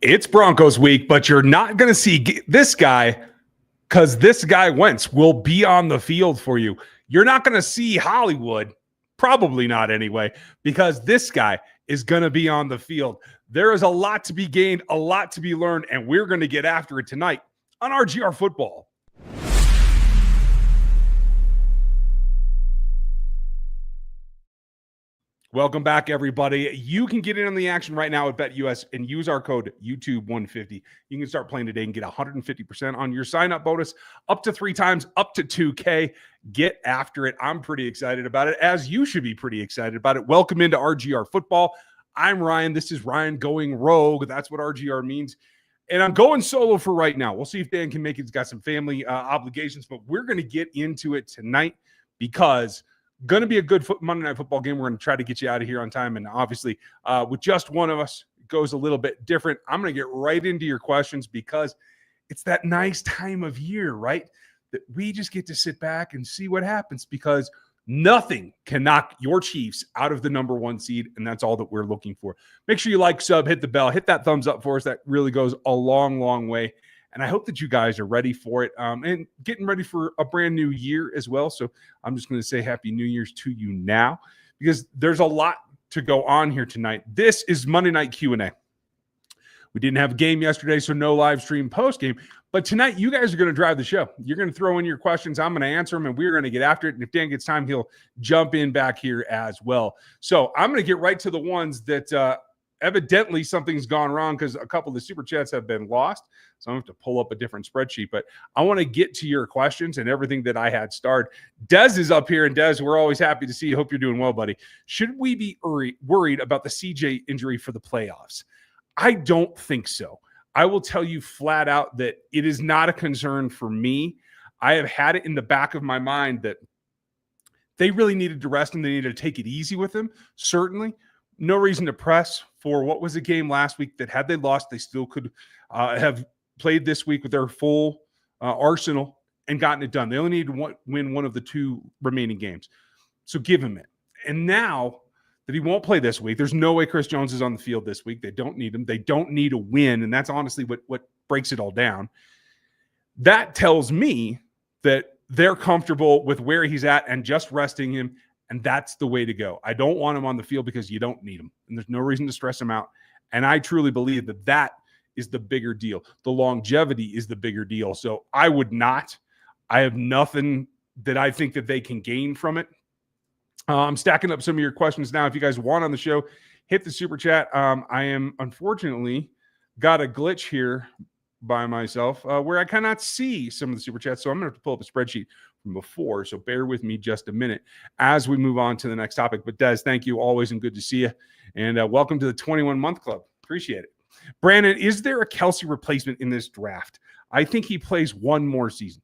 It's Broncos week, but you're not going to see this guy because this guy Wentz will be on the field for you. You're not going to see Hollywood, probably not anyway, because this guy is going to be on the field. There is a lot to be gained, a lot to be learned, and we're going to get after it tonight on RGR Football. Welcome back, everybody. You can get in on the action right now at BetUS and use our code YouTube150. You can start playing today and get 150% on your sign-up bonus, up to 3 times, up to $2K. Get after it. I'm pretty excited about it, as you should be pretty excited about it. Welcome into RGR Football. I'm Ryan. This is Ryan going rogue. That's what RGR means. And I'm going solo for right now. We'll see if Dan can make it. He's got some family obligations, but we're going to get into it tonight because going to be a good Monday Night Football game. We're going to try to get you out of here on time. And obviously, with just one of us, it goes a little bit different. I'm going to get right into your questions because it's that nice time of year, right? That we just get to sit back and see what happens because nothing can knock your Chiefs out of the number 1 seed. And that's all that we're looking for. Make sure you like, sub, hit the bell, hit that thumbs up for us. That really goes a long, long way. And I hope that you guys are ready for it and getting ready for a brand new year as well. So I'm just going to say Happy New Year's to you now because there's a lot to go on here tonight. This is Monday Night Q&A. We didn't have a game yesterday, so no live stream post game. But tonight, you guys are going to drive the show. You're going to throw in your questions. I'm going to answer them, and we're going to get after it. And if Dan gets time, he'll jump in back here as well. So I'm going to get right to the ones that evidently something's gone wrong because a couple of the super chats have been lost. So I'm going to have to pull up a different spreadsheet. But I want to get to your questions and everything that I had started. Dez is up here. And Dez, we're always happy to see you. Hope you're doing well, buddy. Should we be worried about the CJ injury for the playoffs? I don't think so. I will tell you flat out that it is not a concern for me. I have had it in the back of my mind that they really needed to rest and they needed to take it easy with him. Certainly. No reason to press for what was a game last week that had they lost, they still could have played this week with their full arsenal and gotten it done. They only need to win one of the 2 remaining games. So give him it. And now that he won't play this week, there's no way Chris Jones is on the field this week. They don't need him. They don't need a win. And that's honestly what breaks it all down. That tells me that they're comfortable with where he's at and just resting him. And that's the way to go. I don't want him on the field because you don't need him. And there's no reason to stress him out. And I truly believe that that is the bigger deal. The longevity is the bigger deal. So I would not. I have nothing that I think that they can gain from it. I'm stacking up some of your questions now. If you guys want on the show, hit the super chat. I am unfortunately got a glitch here by myself where I cannot see some of the super chats. So I'm going to have to pull up a spreadsheet from before. So bear with me just a minute as we move on to the next topic. But Des, thank you always and good to see you. And welcome to the 21-month club. Appreciate it. Brandon, is there a Kelsey replacement in this draft? I think he plays one more season.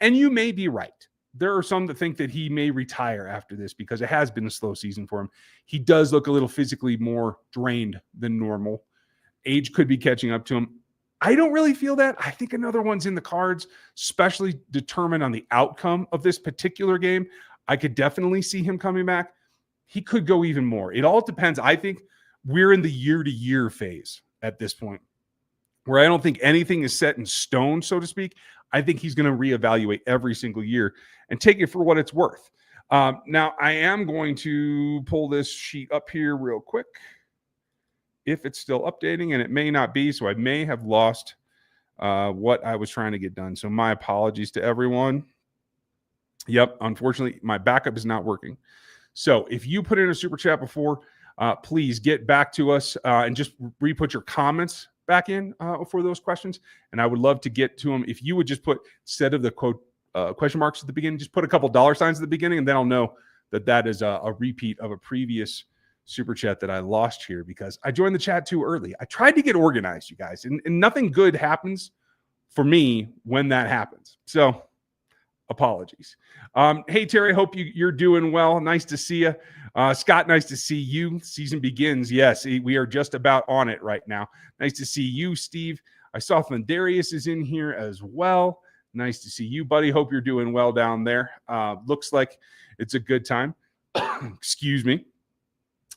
And you may be right. There are some that think that he may retire after this because it has been a slow season for him. He does look a little physically more drained than normal. Age could be catching up to him. I don't really feel that. I think another one's in the cards, especially determined on the outcome of this particular game. I could definitely see him coming back. He could go even more. It all depends. I think we're in the year-to-year phase at this point where I don't think anything is set in stone, so to speak. I think he's going to reevaluate every single year and take it for what it's worth. Now, I am going to pull this sheet up here real quick if it's still updating, and it may not be, so I may have lost what I was trying to get done. So my apologies to everyone. Yep, unfortunately, my backup is not working. So if you put in a super chat before, please get back to us and just re-put your comments back in for those questions. And I would love to get to them. If you would just put, instead of the quote question marks at the beginning, just put a couple $ signs at the beginning, and then I'll know that that is a repeat of a previous super chat that I lost here because I joined the chat too early. I tried to get organized, you guys, and nothing good happens for me when that happens. So apologies. Hey, Terry, hope you're doing well. Nice to see you. Scott, nice to see you. Season begins. Yes, we are just about on it right now. Nice to see you, Steve. I saw Thundarius is in here as well. Nice to see you, buddy. Hope you're doing well down there. Looks like it's a good time. Excuse me.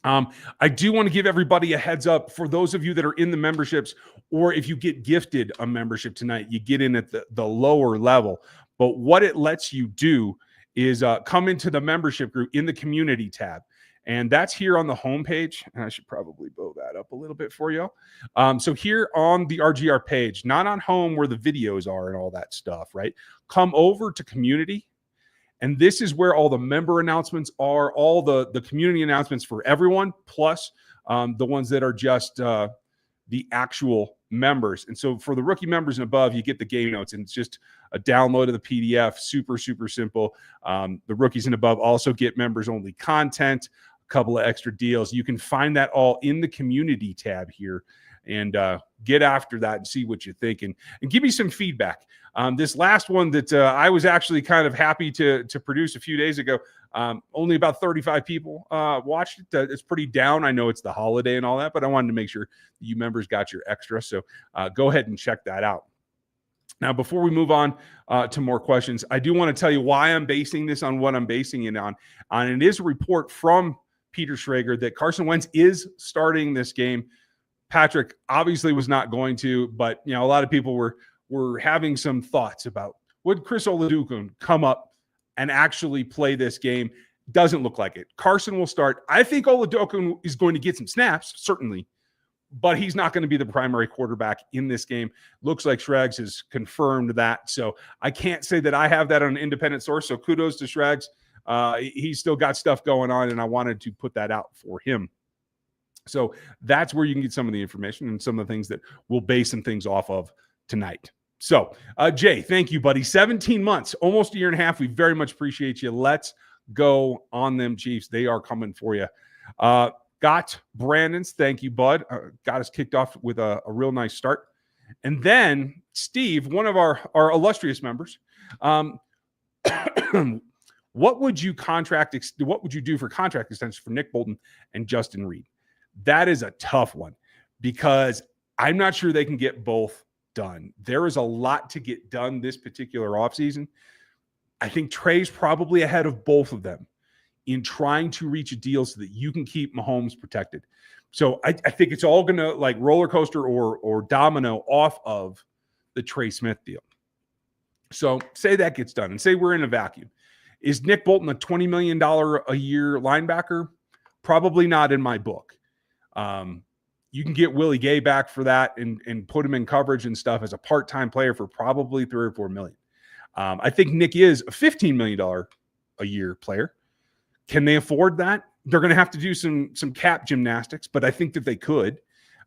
I do want to give everybody a heads up for those of you that are in the memberships, or if you get gifted a membership tonight, you get in at the lower level. But what it lets you do is come into the membership group in the community tab. And that's here on the homepage. And I should probably blow that up a little bit for you. So here on the RGR page, not on home where the videos are and all that stuff, right? Come over to community. And this is where all the member announcements are, all the community announcements for everyone, plus the ones that are just the actual members. And so for the rookie members and above, you get the game notes, and it's just a download of the PDF, super, super simple. The rookies and above also get members-only content, a couple of extra deals. You can find that all in the community tab here, and get after that and see what you think, and give me some feedback. This last one that I was actually kind of happy to produce a few days ago, only about 35 people watched it. It's pretty down. I know it's the holiday and all that, but I wanted to make sure you members got your extra. So go ahead and check that out. Now, before we move on to more questions, I do want to tell you why I'm basing this on what I'm basing it on. And it is a report from Peter Schrager that Carson Wentz is starting this game. Patrick obviously was not going to, but a lot of people were having some thoughts about, would Chris Oladokun come up and actually play this game? Doesn't look like it. Carson will start. I think Oladokun is going to get some snaps, certainly, but he's not going to be the primary quarterback in this game. Looks like Schrags has confirmed that. So I can't say that I have that on an independent source. So kudos to Schrags. He's still got stuff going on, and I wanted to put that out for him. So that's where you can get some of the information and some of the things that we'll base some things off of tonight. So, Jay, thank you, buddy. 17 months, almost a year and a half. We very much appreciate you. Let's go on them, Chiefs. They are coming for you. Got Brandon's. Thank you, bud. Got us kicked off with a real nice start. And then Steve, one of our illustrious members, what would you do for contract extension for Nick Bolton and Justin Reed? That is a tough one because I'm not sure they can get both done. There is a lot to get done this particular offseason. I think Trey's probably ahead of both of them in trying to reach a deal so that you can keep Mahomes protected. So I think it's all going to like roller coaster or domino off of the Trey Smith deal. So say that gets done and say we're in a vacuum. Is Nick Bolton a $20 million a year linebacker? Probably not in my book. You can get Willie Gay back for that and put him in coverage and stuff as a part-time player for probably $3 or $4 million. I think Nick is a $15 million a year player. Can they afford that? They're going to have to do some cap gymnastics, but I think that they could.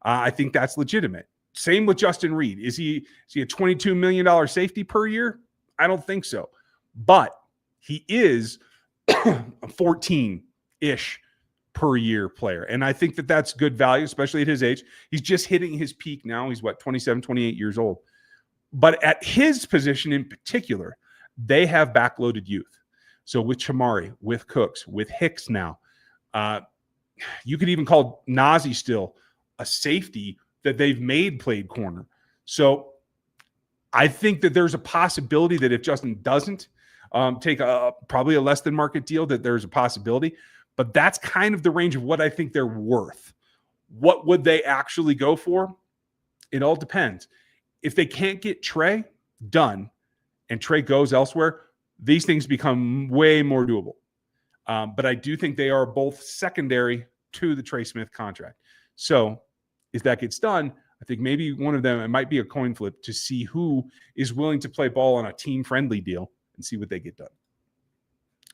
I think that's legitimate. Same with Justin Reed. Is he a $22 million safety per year? I don't think so. But he is a 14-ish per year player. And I think that that's good value, especially at his age. He's just hitting his peak now. He's 27, 28 years old. But at his position in particular, they have backloaded youth. So with Chamari, with Cooks, with Hicks now, you could even call Nazi still a safety that they've made played corner. So I think that there's a possibility that if Justin doesn't take probably a less than market deal, that there's a possibility. But that's kind of the range of what I think they're worth. What would they actually go for? It all depends. If they can't get Trey done and Trey goes elsewhere, these things become way more doable. But I do think they are both secondary to the Trey Smith contract. So if that gets done, I think maybe one of them, it might be a coin flip to see who is willing to play ball on a team-friendly deal and see what they get done.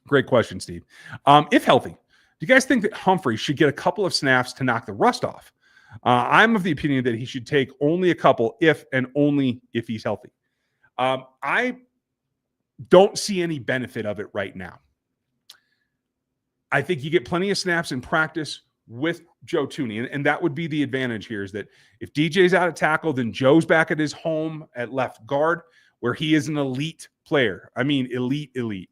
Great question, Steve. If healthy, do you guys think that Humphrey should get a couple of snaps to knock the rust off? I'm of the opinion that he should take only a couple if and only if he's healthy. I don't see any benefit of it right now. I think you get plenty of snaps in practice with Joe Thuney, and that would be the advantage here is that if DJ's out of tackle, then Joe's back at his home at left guard where he is an elite player. I mean, elite.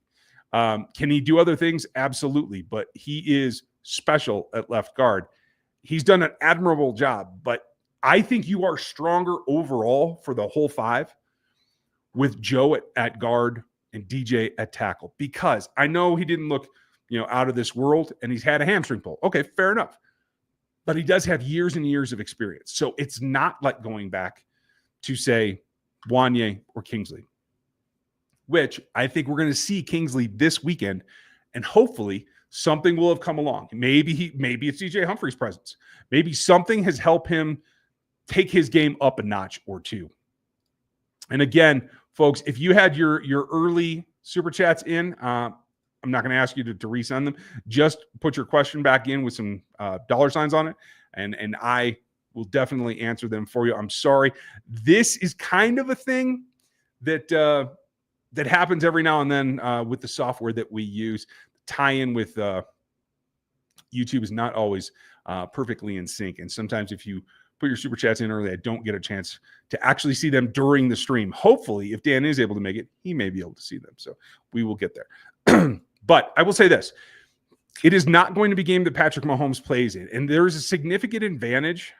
Can he do other things? Absolutely. But he is special at left guard. He's done an admirable job, but I think you are stronger overall for the whole five with Joe at guard and DJ at tackle, because I know he didn't look out of this world, and he's had a hamstring pull. Okay, fair enough. But he does have years and years of experience. So it's not like going back to, say, Wanye or Kingsley, which I think we're going to see Kingsley this weekend, and hopefully something will have come along. Maybe it's DJ Humphrey's presence. Maybe something has helped him take his game up a notch or two. And again, folks, if you had your early super chats in, I'm not going to ask you to resend them. Just put your question back in with some dollar signs on it, and I will definitely answer them for you. I'm sorry. This is kind of a thing that happens every now and then with the software that we use. Tie-in with YouTube is not always perfectly in sync, and sometimes if you put your super chats in early, I don't get a chance to actually see them during the stream. Hopefully, if Dan is able to make it, he may be able to see them. So we will get there. But I will say this. It is not going to be a game that Patrick Mahomes plays in. And there is a significant advantage,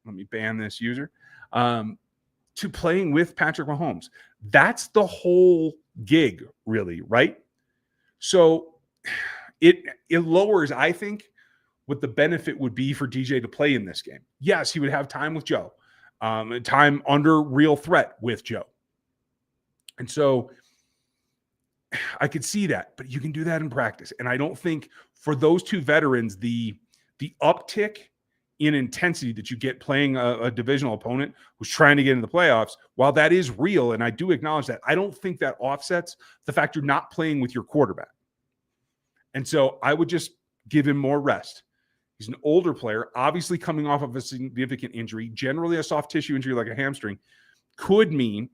let me ban this user, to playing with Patrick Mahomes. That's the whole gig, really, right? So it lowers, I think, what the benefit would be for DJ to play in this game. Yes, he would have time with Joe, time under real threat with Joe. And so I could see that, but you can do that in practice. And I don't think for those two veterans, the uptick in intensity that you get playing a divisional opponent who's trying to get into the playoffs, while that is real, and I do acknowledge that, I don't think that offsets the fact you're not playing with your quarterback. And so I would just give him more rest. He's an older player, obviously coming off of a significant injury. Generally, a soft tissue injury like a hamstring could mean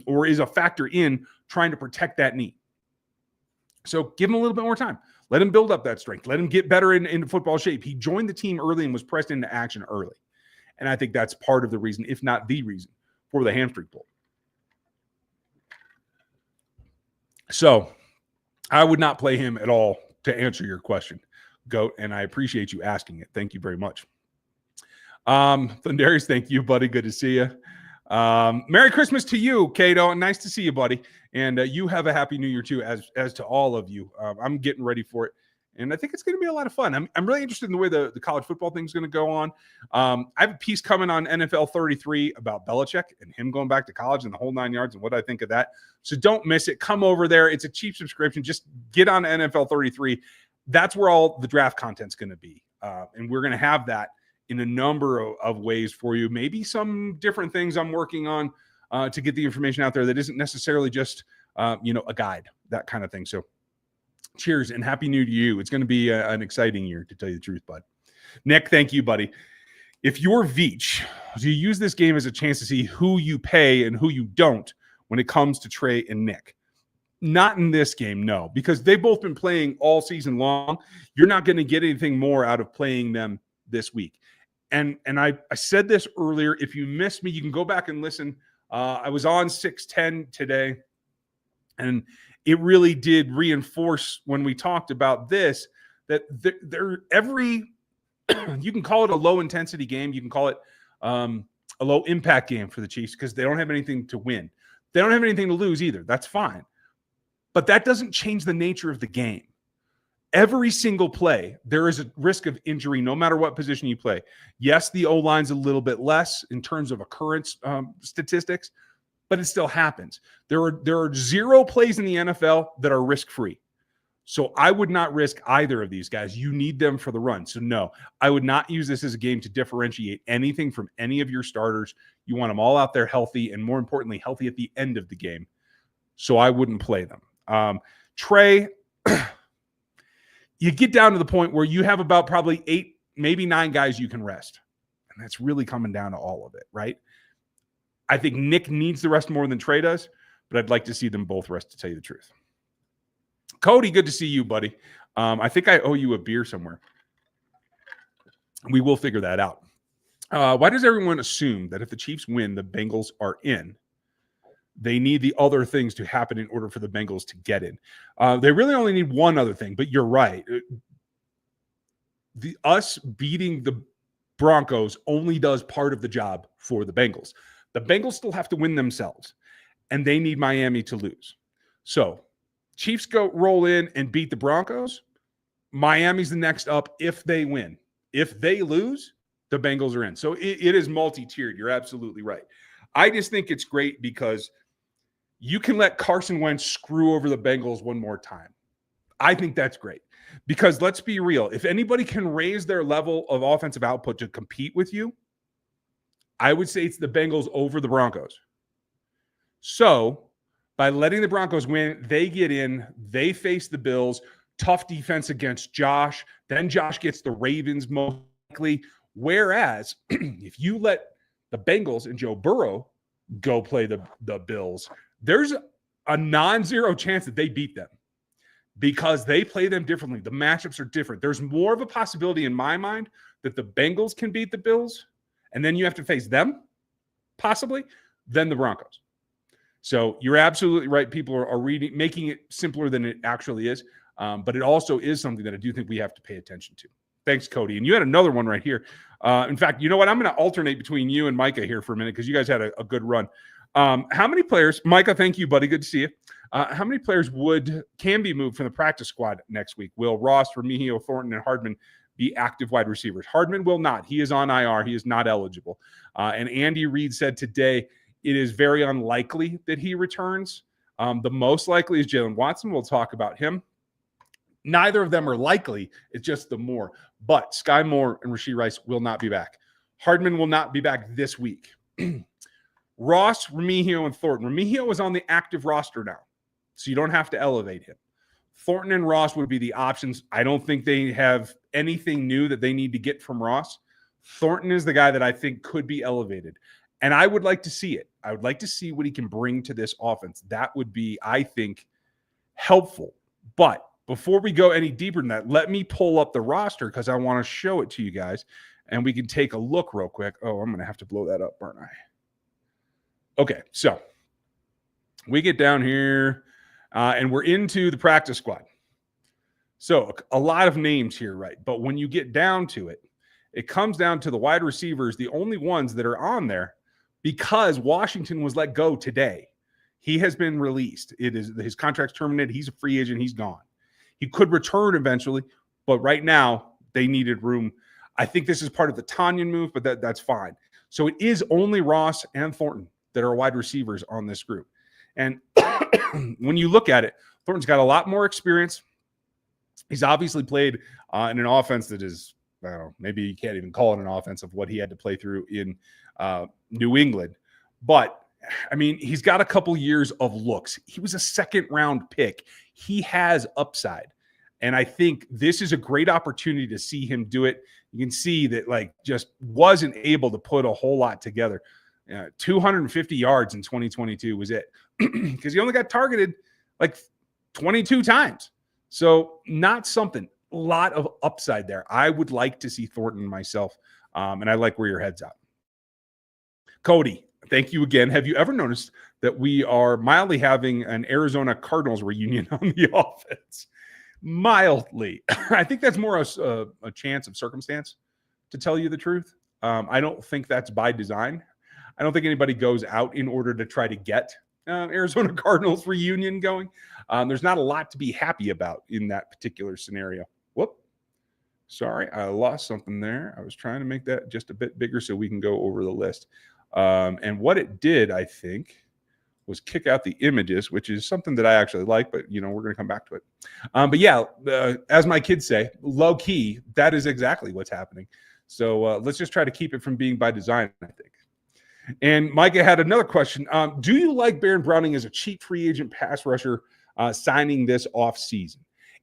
or is a factor in trying to protect that knee. So give him a little bit more time. Let him build up that strength. Let him get better in football shape. He joined the team early and was pressed into action early. And I think that's part of the reason, if not the reason, for the hamstring pull. So I would not play him at all to answer your question, Goat, and I appreciate you asking it. Thank you very much. Thundarius, thank you, buddy. Good to see you. Merry Christmas to you, Cato. Nice to see you, buddy. And you have a happy new year too, as to all of you. I'm getting ready for it, and I think it's going to be a lot of fun. I'm really interested in the way the college football thing is going to go on. I have a piece coming on NFL 33 about Belichick and him going back to college and the whole 9 yards and what I think of that. So don't miss it. Come over there. It's a cheap subscription. Just get on NFL 33. That's where all the draft content's going to be, and we're going to have that in a number of ways for you. Maybe some different things I'm working on to get the information out there that isn't necessarily just, a guide, that kind of thing. So cheers and happy new to you. It's going to be an exciting year, to tell you the truth, bud. Nick, thank you, buddy. If you're Veach, do you use this game as a chance to see who you pay and who you don't when it comes to Trey and Nick? Not in this game, no, because they've both been playing all season long. You're not going to get anything more out of playing them this week. And I said this earlier. If you missed me, you can go back and listen. I was on 610 today, and it really did reinforce when we talked about this, that they're you can call it a low intensity game. You can call it a low impact game for the Chiefs because they don't have anything to win. They don't have anything to lose either. That's fine. But that doesn't change the nature of the game. Every single play, there is a risk of injury no matter what position you play. Yes, the O-line's a little bit less in terms of occurrence statistics, but it still happens. There are 0 plays in the NFL that are risk-free. So I would not risk either of these guys. You need them for the run. So no, I would not use this as a game to differentiate anything from any of your starters. You want them all out there healthy, and more importantly, healthy at the end of the game. So I wouldn't play them. Trey, you get down to the point where you have about probably 8, maybe 9 guys you can rest. And that's really coming down to all of it, right? I think Nick needs the rest more than Trey does, but I'd like to see them both rest, to tell you the truth. Cody, good to see you, buddy. I think I owe you a beer somewhere. We will figure that out. Why does everyone assume that if the Chiefs win, the Bengals are in? They need the other things to happen in order for the Bengals to get in. They really only need one other thing, but you're right. Us beating the Broncos only does part of the job for the Bengals. The Bengals still have to win themselves, and they need Miami to lose. So Chiefs roll in and beat the Broncos. Miami's the next up if they win. If they lose, the Bengals are in. So it is multi-tiered. You're absolutely right. I just think it's great because you can let Carson Wentz screw over the Bengals one more time. I think that's great because let's be real. If anybody can raise their level of offensive output to compete with you, I would say it's the Bengals over the Broncos. So by letting the Broncos win, they get in, they face the Bills, tough defense against Josh. Then Josh gets the Ravens most likely. Whereas if you let the Bengals and Joe Burrow go play the Bills, there's a non-zero chance that they beat them because they play them differently. The matchups are different. There's more of a possibility in my mind that the Bengals can beat the Bills, and then you have to face them, possibly, than the Broncos. So you're absolutely right. People are making it simpler than it actually is. But it also is something that I do think we have to pay attention to. Thanks, Cody. And you had another one right here. In fact, you know what? I'm going to alternate between you and Micah here for a minute because you guys had a good run. How many players, Micah, thank you, buddy. Good to see you. How many players can be moved from the practice squad next week? Will Ross, Remigio, Thornton, and Hardman be active wide receivers? Hardman will not. He is on IR. He is not eligible. And Andy Reid said today it is very unlikely that he returns. The most likely is Jalen Watson. We'll talk about him. Neither of them are likely. It's just the more. But Sky Moore and Rashee Rice will not be back. Hardman will not be back this week. Ross, Remigio, and Thornton. Remigio is on the active roster now, so you don't have to elevate him. Thornton and Ross would be the options. I don't think they have anything new that they need to get from Ross. Thornton is the guy that I think could be elevated. And I would like to see it. I would like to see what he can bring to this offense. That would be, I think, helpful. But before we go any deeper than that, let me pull up the roster because I want to show it to you guys. And we can take a look real quick. Oh, I'm going to have to blow that up, aren't I? Okay, so we get down here and we're into the practice squad. So a lot of names here, right? But when you get down to it, it comes down to the wide receivers, the only ones that are on there because Washington was let go today. He has been released. His contract's terminated. He's a free agent. He's gone. He could return eventually, but right now they needed room. I think this is part of the Tanyan move, but that's fine. So it is only Ross and Thornton that are wide receivers on this group. And when you look at it, Thornton's got a lot more experience. He's obviously played in an offense that is, I don't know, maybe you can't even call it an offense of what he had to play through in New England. But, I mean, he's got a couple years of looks. He was a second-round pick. He has upside. And I think this is a great opportunity to see him do it. You can see that, just wasn't able to put a whole lot together. 250 yards in 2022 was it because he only got targeted 22 times. So not something, a lot of upside there. I would like to see Thornton myself. And I like where your head's at. Cody, thank you again. Have you ever noticed that we are mildly having an Arizona Cardinals reunion on the offense? Mildly. I think that's more a chance of circumstance, to tell you the truth. I don't think that's by design. I don't think anybody goes out in order to try to get Arizona Cardinals reunion going. There's not a lot to be happy about in that particular scenario. Whoop. Sorry, I lost something there. I was trying to make that just a bit bigger so we can go over the list. And what it did, I think, was kick out the images, which is something that I actually like, but, we're going to come back to it. But yeah, as my kids say, low key, that is exactly what's happening. So let's just try to keep it from being by design, I think. And Micah had another question. Do you like Baron Browning as a cheap free agent pass rusher signing this offseason?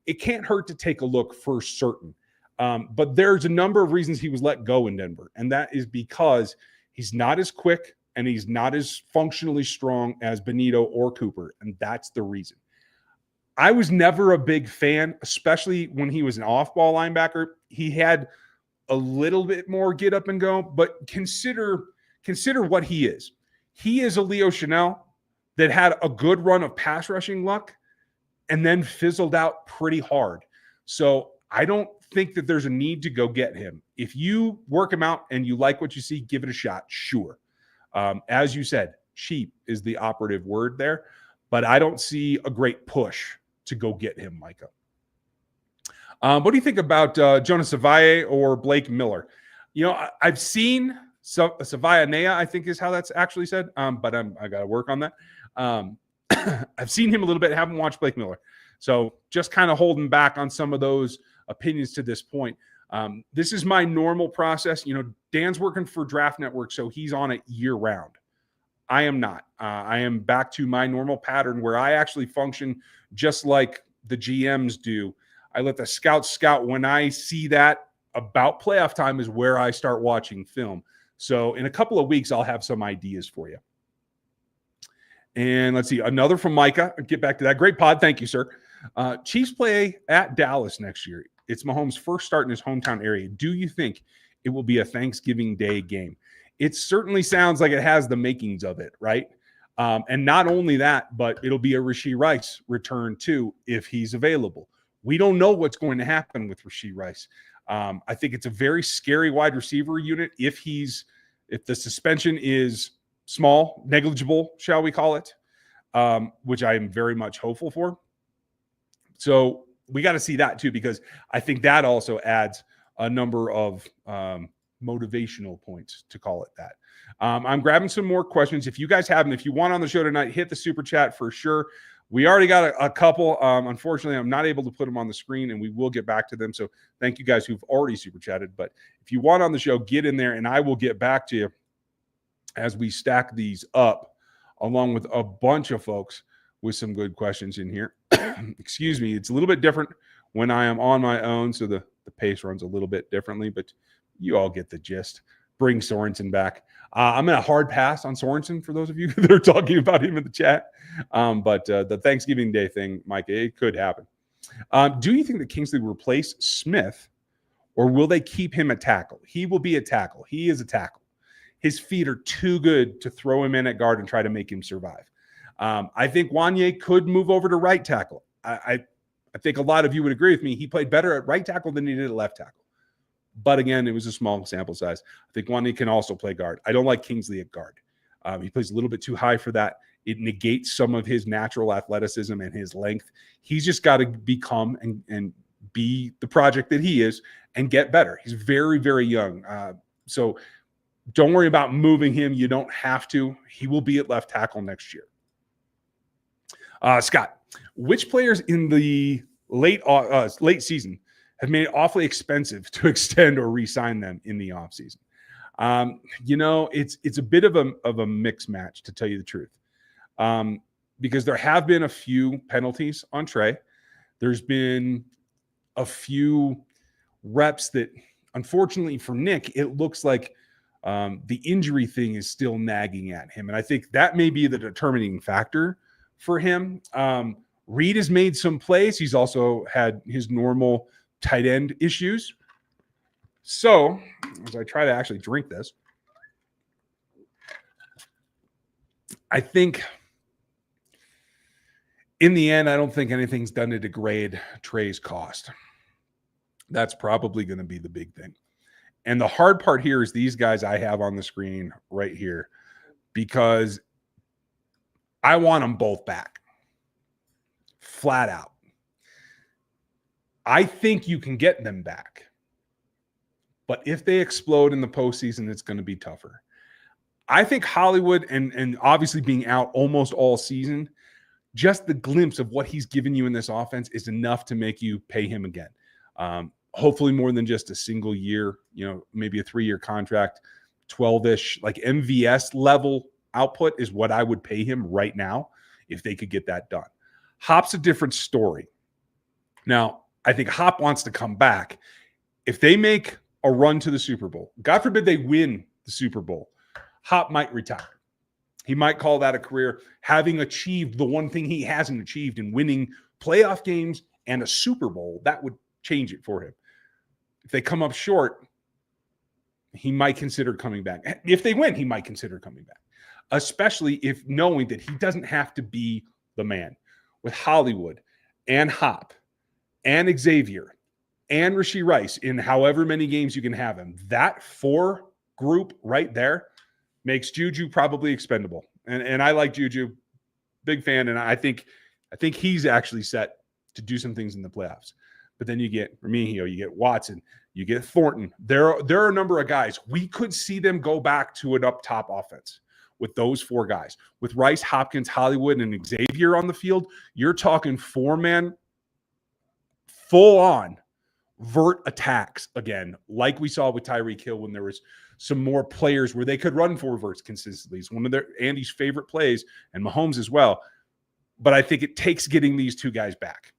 It can't hurt to take a look for certain. But there's a number of reasons he was let go in Denver, and that is because he's not as quick and he's not as functionally strong as Benito or Cooper, and that's the reason. I was never a big fan, especially when he was an off-ball linebacker. He had a little bit more get up and go, but consider what he is. He is a Leo Chanel that had a good run of pass rushing luck and then fizzled out pretty hard. So I don't think that there's a need to go get him. If you work him out and you like what you see, give it a shot. Sure. As you said, cheap is the operative word there, but I don't see a great push to go get him, Micah. What do you think about Jonas Savalle or Blake Miller? You know, I've seen Savalle Nea, I think is how that's actually said, but I got to work on that. I've seen him a little bit, haven't watched Blake Miller. So just kind of holding back on some of those opinions to this point. This is my normal process. You know, Dan's working for Draft Network, so he's on it year round. I am not. I am back to my normal pattern where I actually function just like the GMs do. I let the scouts scout. When I see that about playoff time is where I start watching film. So in a couple of weeks, I'll have some ideas for you. And let's see, another from Micah. I'll get back to that. Great pod. Thank you, sir. Chiefs play at Dallas next year. It's Mahomes' first start in his hometown area. Do you think it will be a Thanksgiving Day game? It certainly sounds like it has the makings of it, right? And not only that, but it'll be a Rashee Rice return too, if he's available. We don't know what's going to happen with Rashee Rice. I think it's a very scary wide receiver unit if the suspension is small, negligible, shall we call it, which I am very much hopeful for. So we got to see that too, because I think that also adds a number of motivational points, to call it that. I'm grabbing some more questions. If you guys have them, if you want on the show tonight, hit the super chat for sure. We already got a couple. Unfortunately, I'm not able to put them on the screen, and we will get back to them. So thank you guys who've already super chatted. But if you want on the show, get in there, and I will get back to you as we stack these up, along with a bunch of folks with some good questions in here. Excuse me. It's a little bit different when I am on my own, so the pace runs a little bit differently, but you all get the gist. Bring Sorensen back. I'm in a hard pass on Sorensen for those of you that are talking about him in the chat. But the Thanksgiving Day thing, Mike, it could happen. Do you think that Kingsley will replace Smith, or will they keep him at tackle? He will be a tackle. He is a tackle. His feet are too good to throw him in at guard and try to make him survive. I think Wanye could move over to right tackle. I think a lot of you would agree with me. He played better at right tackle than he did at left tackle. But again, it was a small sample size. I think Wanye can also play guard. I don't like Kingsley at guard. He plays a little bit too high for that. It negates some of his natural athleticism and his length. He's just got to become and be the project that he is and get better. He's very, very young. So don't worry about moving him. You don't have to. He will be at left tackle next year. Scott, which players in the late season have made it awfully expensive to extend or re-sign them in the offseason? It's a bit of a mixed match, to tell you the truth, because there have been a few penalties on Trey. There's been a few reps that, unfortunately for Nick, it looks like the injury thing is still nagging at him. And I think that may be the determining factor for him. Reed has made some plays. He's also had his normal tight end issues. So as I try to actually drink this, I think in the end, I don't think anything's done to degrade Trey's cost. That's probably going to be the big thing. And the hard part here is these guys I have on the screen right here, because I want them both back. Flat out. I think you can get them back. But if they explode in the postseason, it's going to be tougher. I think Hollywood, and obviously being out almost all season, just the glimpse of what he's given you in this offense is enough to make you pay him again. Hopefully more than just a single year, maybe a 3-year contract, 12-ish, like MVS level output is what I would pay him right now if they could get that done. Hop's a different story. Now, I think Hop wants to come back. If they make a run to the Super Bowl, God forbid they win the Super Bowl, Hop might retire. He might call that a career, having achieved the one thing he hasn't achieved in winning playoff games and a Super Bowl. That would change it for him. If they come up short, he might consider coming back. If they win, he might consider coming back, especially if knowing that he doesn't have to be the man. With Hollywood and Hop and Xavier and Rashee Rice in however many games you can have him, that 4 group right there makes Juju probably expendable. And I like Juju, big fan, and I think he's actually set to do some things in the playoffs. But then you get Remigio, you get Watson, you get Thornton. There are a number of guys. We could see them go back to an up-top offense with those 4 guys. With Rice, Hopkins, Hollywood, and Xavier on the field, you're talking 4-man, full-on vert attacks again, like we saw with Tyreek Hill when there was some more players where they could run 4 verts consistently. It's one of Andy's favorite plays, and Mahomes as well. But I think it takes getting these 2 guys back.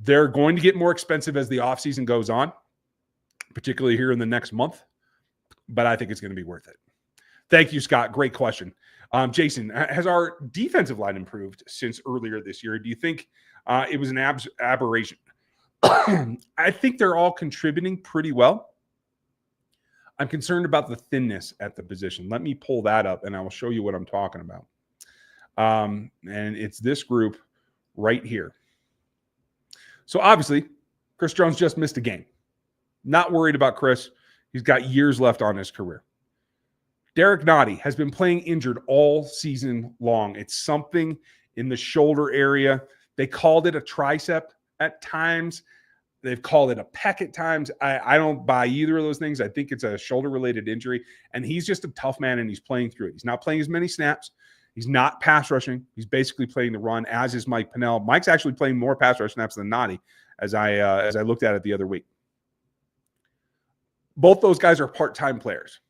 They're going to get more expensive as the offseason goes on, particularly here in the next month. But I think it's going to be worth it. Thank you, Scott. Great question. Jason, has our defensive line improved since earlier this year? Do you think it was an aberration? I think they're all contributing pretty well. I'm concerned about the thinness at the position. Let me pull that up, and I will show you what I'm talking about. And it's this group right here. So obviously, Chris Jones just missed a game. Not worried about Chris. He's got years left on his career. Derek Nottie has been playing injured all season long. It's something in the shoulder area. They called it a tricep at times. They've called it a pec at times. I don't buy either of those things. I think it's a shoulder-related injury, and he's just a tough man, and he's playing through it. He's not playing as many snaps. He's not pass rushing. He's basically playing the run, as is Mike Pennell. Mike's actually playing more pass rush snaps than Nottie, as I looked at it the other week. Both those guys are part-time players.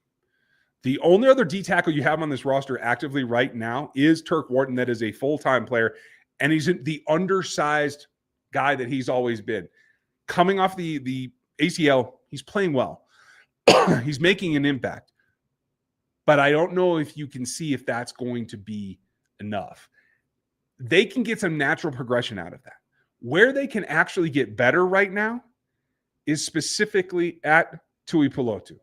The only other D tackle you have on this roster actively right now is Turk Wharton. That is a full-time player, and he's the undersized guy that he's always been. Coming off the ACL, he's playing well. He's making an impact. But I don't know if you can see if that's going to be enough. They can get some natural progression out of that. Where they can actually get better right now is specifically at Tui Pelotu.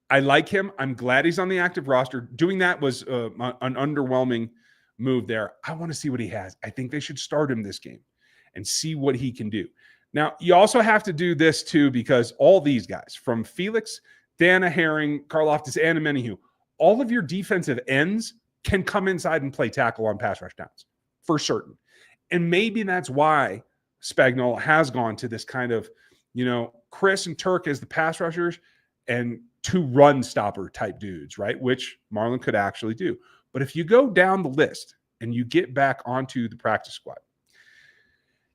I like him. I'm glad he's on the active roster. Doing that was an underwhelming move there. I want to see what he has. I think they should start him this game and see what he can do. Now, you also have to do this too, because all these guys, from Felix, Dana Herring, Karlaftis, and Menahue, all of your defensive ends can come inside and play tackle on pass rush downs, for certain. And maybe that's why Spagnuolo has gone to this kind of, Chris and Turk as the pass rushers and 2 run stopper type dudes, right? Which Marlon could actually do. But if you go down the list and you get back onto the practice squad,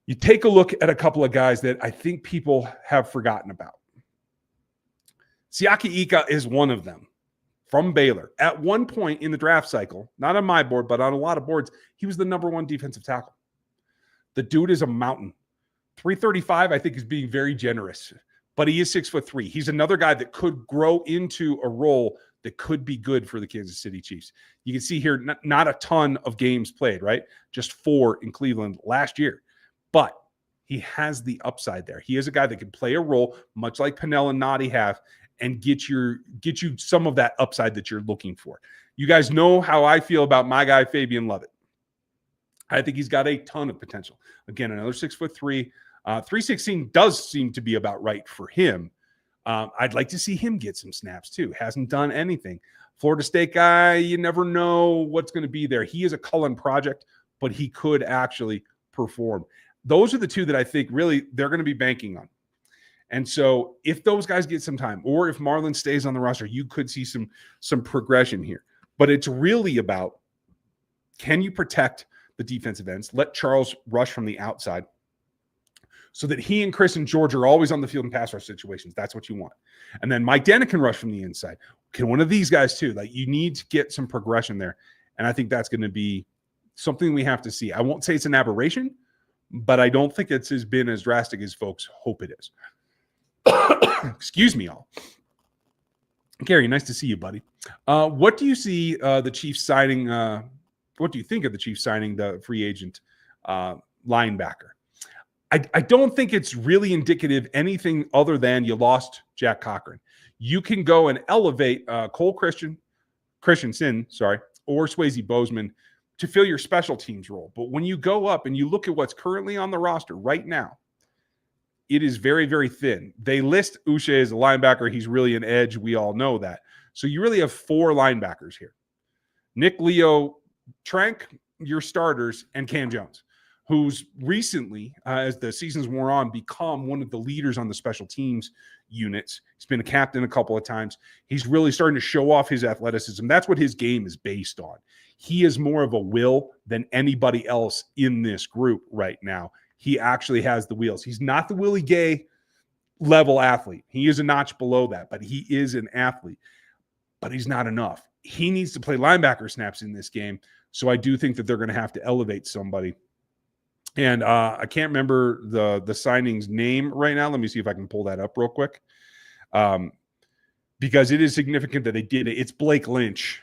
you take a look at a couple of guys that I think people have forgotten about. Siaki Ika is one of them from Baylor. At one point in the draft cycle, not on my board, but on a lot of boards, he was the number 1 defensive tackle. The dude is a mountain. 335, I think, is being very generous, but he is 6'3". He's another guy that could grow into a role that could be good for the Kansas City Chiefs. You can see here, not a ton of games played, right? Just 4 in Cleveland last year. But he has the upside there. He is a guy that can play a role, much like Pennell and Nottie have, and get you some of that upside that you're looking for. You guys know how I feel about my guy, Fabian Lovett. I think he's got a ton of potential. Again, another 6'3". 316 does seem to be about right for him. I'd like to see him get some snaps too. Hasn't done anything. Florida State guy, you never know what's going to be there. He is a Cullen project, but he could actually perform. Those are the 2 that I think really they're going to be banking on. And so if those guys get some time, or if Marlon stays on the roster, you could see some progression here. But it's really about, can you protect the defensive ends? Let Charles rush from the outside so that he and Chris and George are always on the field in pass rush situations. That's what you want. And then Mike Dana can rush from the inside. Can one of these guys too? Like, you need to get some progression there. And I think that's going to be something we have to see. I won't say it's an aberration, but I don't think it's been as drastic as folks hope it is. Excuse me, all. Gary, nice to see you, buddy. What do you see the Chiefs signing? What do you think of the Chiefs signing the free agent linebacker? I don't think it's really indicative anything other than you lost Jack Cochran. You can go and elevate Cole Christensen, or Swayze Bozeman to fill your special teams role. But when you go up and you look at what's currently on the roster right now, it is very, very thin. They list Uche as a linebacker. He's really an edge. We all know that. So you really have 4 linebackers here. Nick, Leo, Trank, your starters, and Cam Jones. who's recently, as the seasons wore on, become one of the leaders on the special teams units. He's been a captain a couple of times. He's really starting to show off his athleticism. That's what his game is based on. He is more of a will than anybody else in this group right now. He actually has the wheels. He's not the Willie Gay level athlete. He is a notch below that, but he is an athlete. But he's not enough. He needs to play linebacker snaps in this game. So I do think that they're going to have to elevate somebody. And I can't remember the signing's name right now. Let me see if I can pull that up real quick. Because it is significant that they did it. It's Blake Lynch.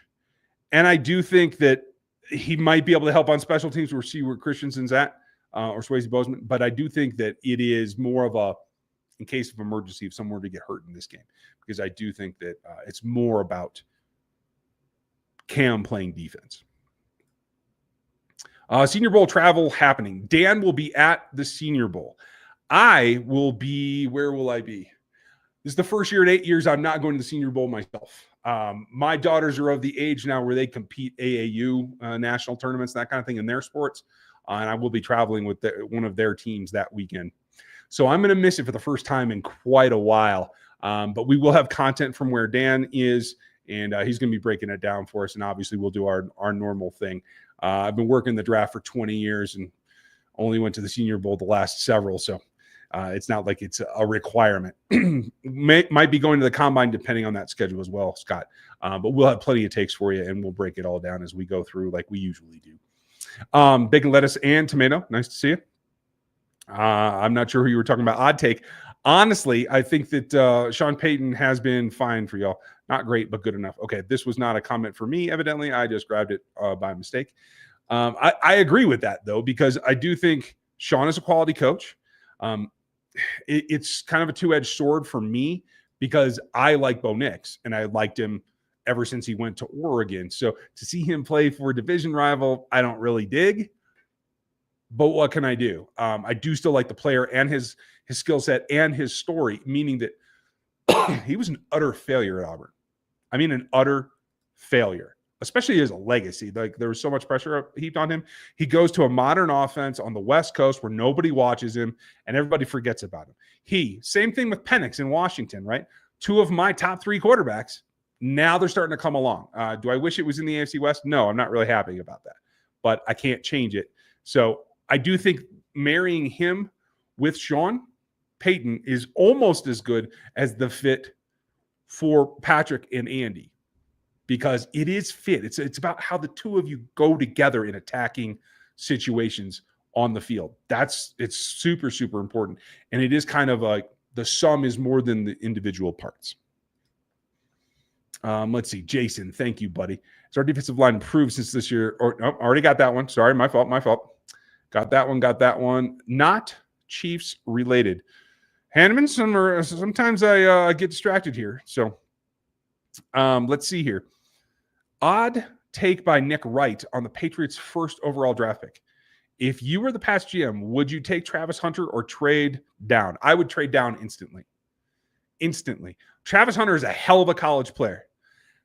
And I do think that he might be able to help on special teams. We'll see where Christensen's at, or Swayze Bozeman. But I do think that it is more of a, in case of emergency, if someone were to get hurt in this game. Because I do think that it's more about Cam playing defense. Senior Bowl travel happening. Dan will be at the Senior Bowl. I will be, where will I be? This is the first year in 8 years I'm not going to the Senior Bowl myself. My daughters are of the age now where they compete AAU national tournaments, that kind of thing in their sports. And I will be traveling with one of their teams that weekend. So I'm going to miss it for the first time in quite a while. But we will have content from where Dan is, and he's going to be breaking it down for us. And obviously we'll do our normal thing. I've been working the draft for 20 years and only went to the Senior Bowl the last several. So it's not like it's a requirement. Might be going to the combine depending on that schedule as well, Scott. But we'll have plenty of takes for you, and we'll break it all down as we go through like we usually do. Bacon, lettuce, and tomato. Nice to see you. I'm not sure who you were talking about. Odd take. Honestly, I think that Sean Payton has been fine for y'all. Not great, but good enough. Okay, this was not a comment for me, evidently. I just grabbed it by mistake. I agree with that, though, because I do think Sean is a quality coach. It's kind of a two-edged sword for me because I like Bo Nix, and I liked him ever since he went to Oregon. So to see him play for a division rival, I don't really dig. But what can I do? I do still like the player and his skill set and his story, meaning that he was an utter failure at Auburn. I mean, an utter failure, especially as a legacy. Like there was so much pressure heaped on him. He goes to a modern offense on the West Coast where nobody watches him and everybody forgets about him. Same thing with Penix in Washington, right? Two of my top three quarterbacks. Now they're starting to come along. Do I wish it was in the AFC West? No, I'm not really happy about that, but I can't change it. So I do think marrying him with Sean Payton is almost as good as the fit for Patrick and Andy, because it is fit. It's about how the two of you go together in attacking situations on the field. It's super, super important. And it is kind of like the sum is more than the individual parts. Let's see. Jason, thank you, buddy. Has our defensive line improved since this year? Already got that one. Sorry, my fault. Got that one. Not Chiefs related. Hanneman, sometimes I get distracted here. So let's see here. Odd take by Nick Wright on the Patriots' first overall draft pick. If you were the past GM, would you take Travis Hunter or trade down? I would trade down instantly. Travis Hunter is a hell of a college player.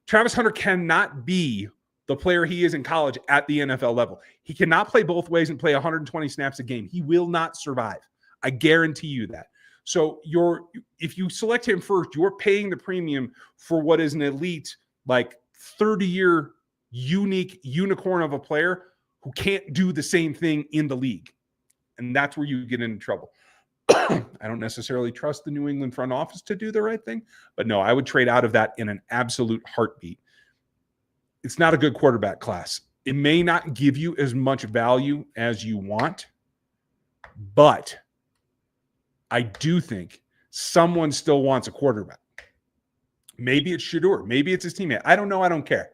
Travis Hunter cannot be the player he is in college at the NFL level. He cannot play both ways and play 120 snaps a game. He will not survive. I guarantee you that. So if you select him first, you're paying the premium for what is an elite, like 30-year unique unicorn of a player who can't do the same thing in the league. And that's where you get into trouble. I don't necessarily trust the New England front office to do the right thing, but no, I would trade out of that in an absolute heartbeat. It's not a good quarterback class. It may not give you as much value as you want, but I do think someone still wants a quarterback. Maybe it's Shedeur. Maybe it's his teammate. I don't know. I don't care.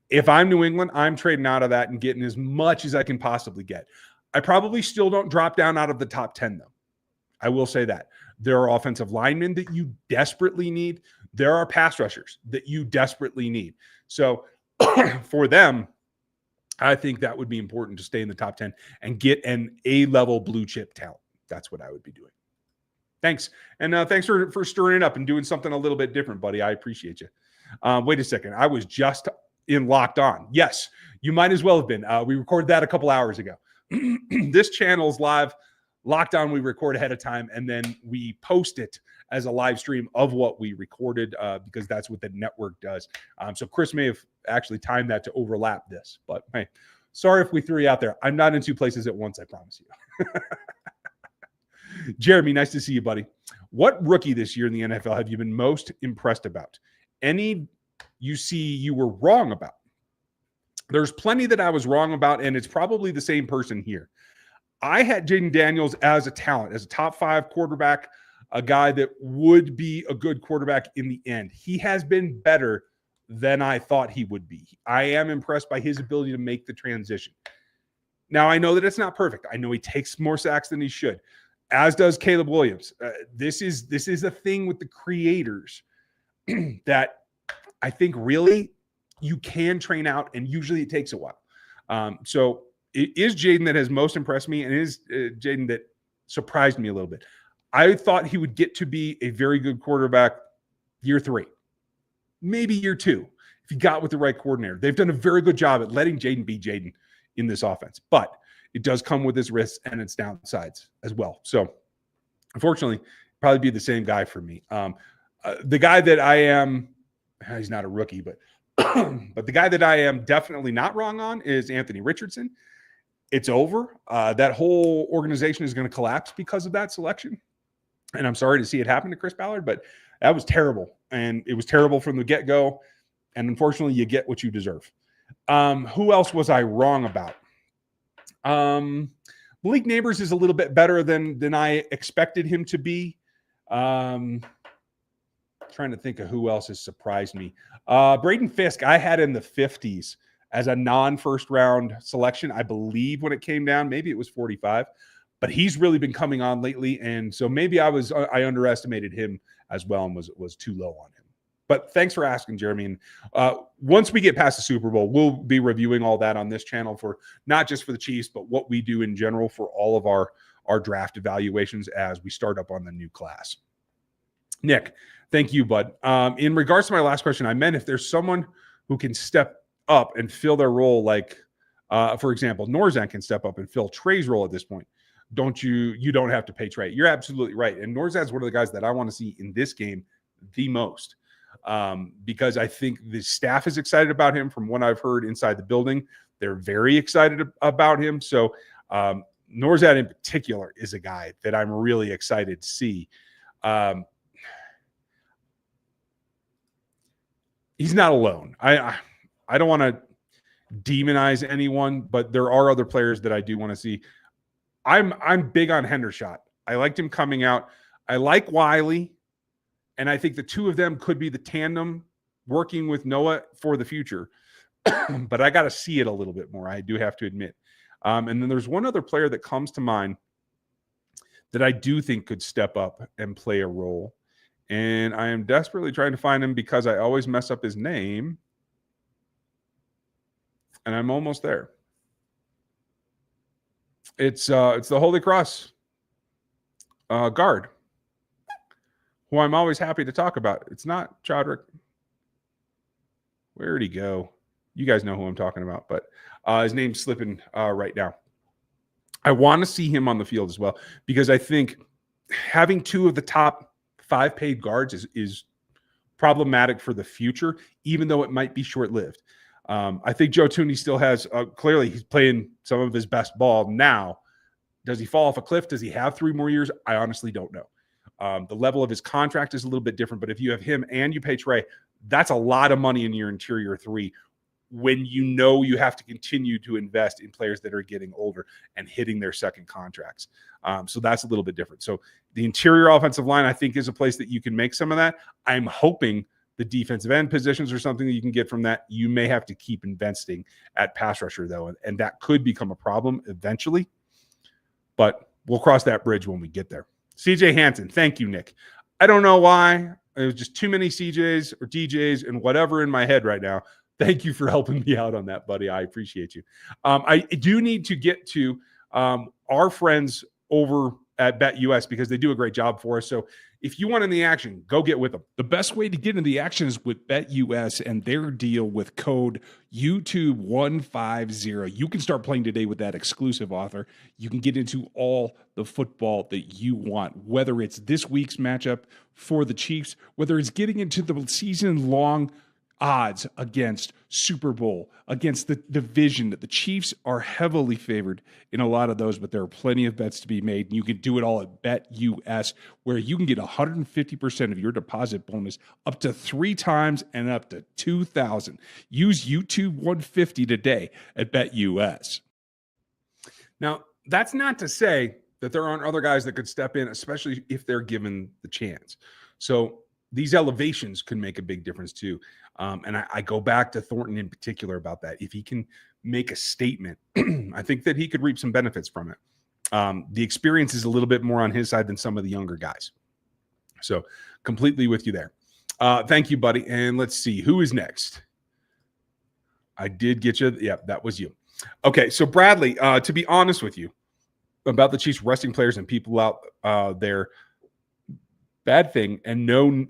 If I'm New England, I'm trading out of that and getting as much as I can possibly get. I probably still don't drop down out of the top 10, though. I will say that. There are offensive linemen that you desperately need. There are pass rushers that you desperately need. So for them, I think that would be important to stay in the top 10 and get an A-level blue chip talent. That's what I would be doing. Thanks. And thanks for stirring it up and doing something a little bit different, buddy. I appreciate you. Wait a second. I was just in Locked On. Yes, you might as well have been. We recorded that a couple hours ago. This channel is live. Lockdown, we record ahead of time, and then we post it as a live stream of what we recorded because that's what the network does. So Chris may have actually timed that to overlap this, but hey, sorry if we threw you out there. I'm not in two places at once, I promise you. Jeremy, nice to see you, buddy. What rookie this year in the NFL have you been most impressed about? Any you see you were wrong about? There's plenty that I was wrong about, and it's probably the same person here. I had Jaden Daniels as a talent, as a top 5 quarterback, a guy that would be a good quarterback in the end. He has been better than I thought he would be. I am impressed by his ability to make the transition. Now, I know that it's not perfect. I know he takes more sacks than he should, as does Caleb Williams. This is a thing with the creators that I think really you can train out, and usually it takes a while. So it is Jaden that has most impressed me, and it is Jaden that surprised me a little bit. I thought he would get to be a very good quarterback year 3, maybe year 2, if he got with the right coordinator. They've done a very good job at letting Jaden be Jaden in this offense, but it does come with its risks and its downsides as well. So unfortunately, probably be the same guy for me. The guy that I am, he's not a rookie, but but the guy that I am definitely not wrong on is Anthony Richardson. It's over. That whole organization is going to collapse because of that selection. And I'm sorry to see it happen to Chris Ballard, but that was terrible. And it was terrible from the get-go. And unfortunately, you get what you deserve. Who else was I wrong about? Malik Neighbors is a little bit better than I expected him to be. Trying to think of who else has surprised me. Braden Fisk, I had in the 50s as a non-first round selection, I believe, when it came down. Maybe it was 45, but he's really been coming on lately, and so maybe I underestimated him as well and was too low on him. But thanks for asking, Jeremy. And once we get past the Super Bowl, we'll be reviewing all that on this channel, for not just for the Chiefs, but what we do in general for all of our draft evaluations as we start up on the new class. Nick, thank you, bud. In regards to my last question, I meant if there's someone who can step up and fill their role, like, for example, Norzan can step up and fill Trey's role at this point. You don't have to pay Trey. You're absolutely right. And Norzan's one of the guys that I want to see in this game the most, because I think the staff is excited about him. From what I've heard inside the building, they're very excited about him. So Norzan in particular is a guy that I'm really excited to see. He's not alone. I don't want to demonize anyone, but there are other players that I do want to see. I'm big on Hendershot. I liked him coming out. I like Wiley, and I think the two of them could be the tandem working with Noah for the future. But I got to see it a little bit more, I do have to admit. And then there's one other player that comes to mind that I do think could step up and play a role. And I am desperately trying to find him because I always mess up his name. And I'm almost there. It's the Holy Cross guard, who I'm always happy to talk about. It's not Chodrick. Where'd he go? You guys know who I'm talking about, but his name's slipping right now. I want to see him on the field as well, because I think having two of the top 5 paid guards is problematic for the future, even though it might be short-lived. I think Joe Thuney still has, clearly he's playing some of his best ball now. Does he fall off a cliff? Does he have 3 more years? I honestly don't know. The level of his contract is a little bit different, but if you have him and you pay Trey, that's a lot of money in your interior 3 when you know you have to continue to invest in players that are getting older and hitting their second contracts. So that's a little bit different. So the interior offensive line, I think, is a place that you can make some of that. I'm hoping the defensive end positions are something that you can get from that. You may have to keep investing at pass rusher, though, and that could become a problem eventually. But we'll cross that bridge when we get there. CJ Hansen, thank you, Nick. I don't know why. There's just too many CJs or DJs and whatever in my head right now. Thank you for helping me out on that, buddy. I appreciate you. I do need to get to our friends over at BetUS because they do a great job for us. So If you want in the action, go get with them. The best way to get into the action is with BetUS and their deal with code YouTube150. You can start playing today with that exclusive offer. You can get into all the football that you want, whether it's this week's matchup for the Chiefs, whether it's getting into the season-long odds against Super Bowl, against the division. The Chiefs are heavily favored in a lot of those, but there are plenty of bets to be made. And you can do it all at BetUS, where you can get 150% of your deposit bonus up to 3 times and up to $2,000. Use YouTube 150 today at BetUS. Now, that's not to say that there aren't other guys that could step in, especially if they're given the chance. So these elevations could make a big difference too. And I go back to Thornton in particular about that. If he can make a statement, I think that he could reap some benefits from it. The experience is a little bit more on his side than some of the younger guys. So completely with you there. Thank you, buddy. And let's see, who is next? I did get you. Yeah, that was you. Okay, so Bradley, to be honest with you about the Chiefs resting players and people out there, bad thing, and know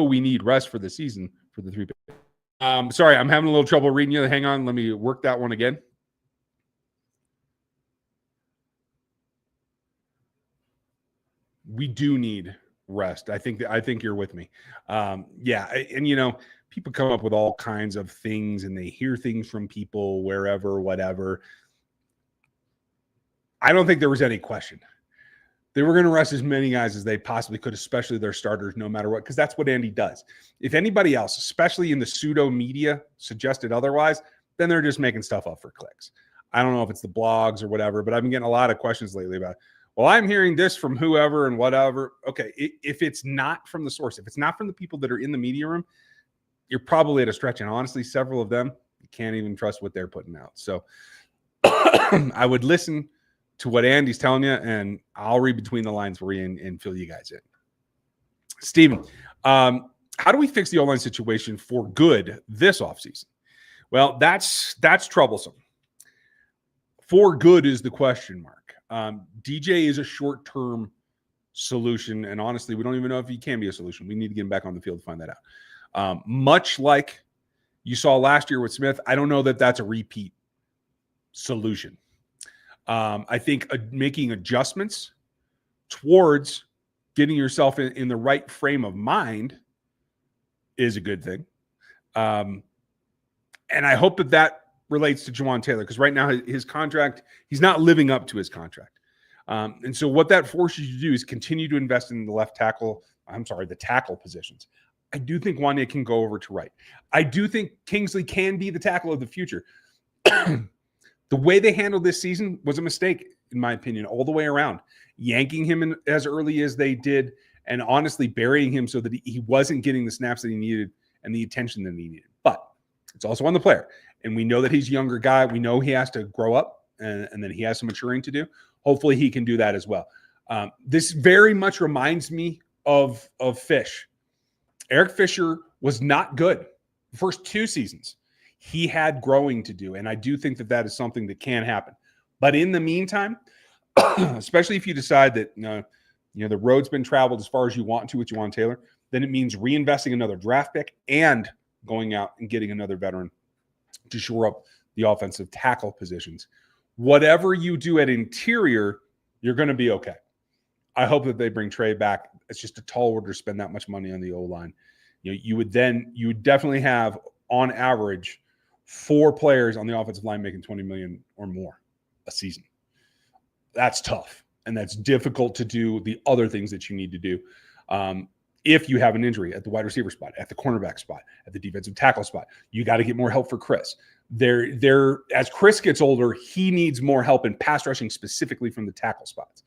we need rest for the season for the 3. Sorry, I'm having a little trouble reading you. Hang on, let me work that one again. We do need rest. I think you're with me. Yeah, and people come up with all kinds of things, and they hear things from people wherever, whatever. I don't think there was any question. They were going to rest as many guys as they possibly could, especially their starters, no matter what, because that's what Andy does. If anybody else, especially in the pseudo media, suggested otherwise, then they're just making stuff up for clicks. I don't know if it's the blogs or whatever, but I've been getting a lot of questions lately about, well, I'm hearing this from whoever and whatever. Okay, if it's not from the source, if it's not from the people that are in the media room, you're probably at a stretch. And honestly, several of them, you can't even trust what they're putting out. So I would listen to what Andy's telling you, and I'll read between the lines for you and fill you guys in. Steven, how do we fix the O-line situation for good this offseason? Well, that's troublesome. For good is the question mark. DJ is a short-term solution, and honestly, we don't even know if he can be a solution. We need to get him back on the field to find that out. Much like you saw last year with Smith, I don't know that that's a repeat solution. I think making adjustments towards getting yourself in the right frame of mind is a good thing. And I hope that relates to Jawaan Taylor, because right now his contract, he's not living up to his contract. And so what that forces you to do is continue to invest in the the tackle positions. I do think Wanya can go over to right. I do think Kingsley can be the tackle of the future. The way they handled this season was a mistake, in my opinion, all the way around. Yanking him in as early as they did, and honestly burying him so that he wasn't getting the snaps that he needed and the attention that he needed. But it's also on the player. And we know that he's a younger guy. We know he has to grow up, and then he has some maturing to do. Hopefully he can do that as well. This very much reminds me of Fish. Eric Fisher was not good the first 2 seasons. He had growing to do, and I do think that is something that can happen. But in the meantime, especially if you decide that the road's been traveled as far as you want to with Jawaan Taylor, then it means reinvesting another draft pick and going out and getting another veteran to shore up the offensive tackle positions. Whatever you do at interior, you're going to be okay. I hope that they bring Trey back. It's just a tall order to spend that much money on the O-line. You would definitely have, on average, 4 players on the offensive line making $20 million or more a season. That's tough, and that's difficult to do the other things that you need to do. If you have an injury at the wide receiver spot, at the cornerback spot, at the defensive tackle spot, you got to get more help for Chris. As Chris gets older, he needs more help in pass rushing, specifically from the tackle spots.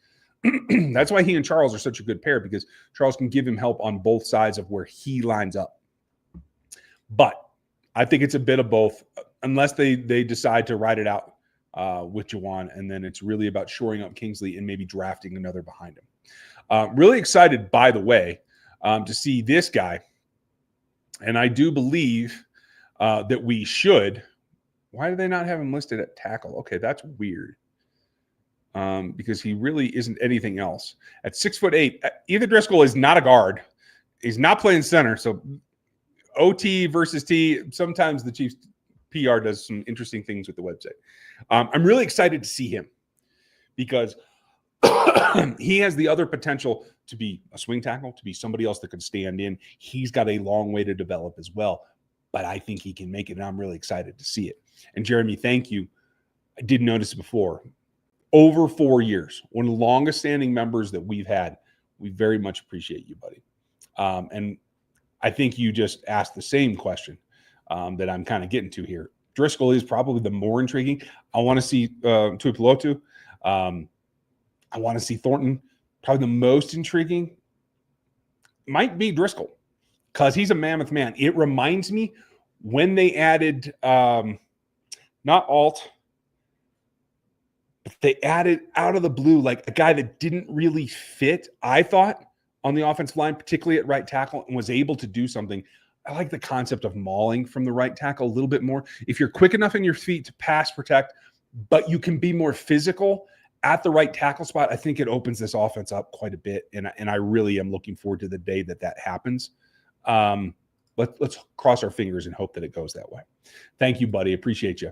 That's why he and Charles are such a good pair, because Charles can give him help on both sides of where he lines up. But I think it's a bit of both, unless they decide to ride it out with Jawaan, and then it's really about shoring up Kingsley and maybe drafting another behind him. Really excited, by the way, to see this guy, and I do believe that we should. Why do they not have him listed at tackle? Okay, that's weird. because he really isn't anything else. At 6'8", either Driscoll is not a guard. He's not playing center. So OT versus T, sometimes the Chiefs PR does some interesting things with the website. I'm really excited to see him because he has the other potential to be a swing tackle, to be somebody else that could stand in. He's got a long way to develop as well, but I think he can make it, and I'm really excited to see it. And Jeremy, thank you. I didn't notice before. Over 4 years, one of the longest standing members that we've had. We very much appreciate you, buddy. And I think you just asked the same question that I'm kind of getting to here. Driscoll is probably the more intriguing. I want to see Tuipulotu. I want to see Thornton. Probably the most intriguing might be Driscoll because he's a mammoth man. It reminds me when they added not Alt, but they added out of the blue like a guy that didn't really fit, I thought, on the offensive line, particularly at right tackle, and was able to do something. I like the concept of mauling from the right tackle a little bit more. If you're quick enough in your feet to pass protect, but you can be more physical at the right tackle spot, I think it opens this offense up quite a bit. And I really am looking forward to the day that happens. Let's cross our fingers and hope that it goes that way. Thank you, buddy. Appreciate you.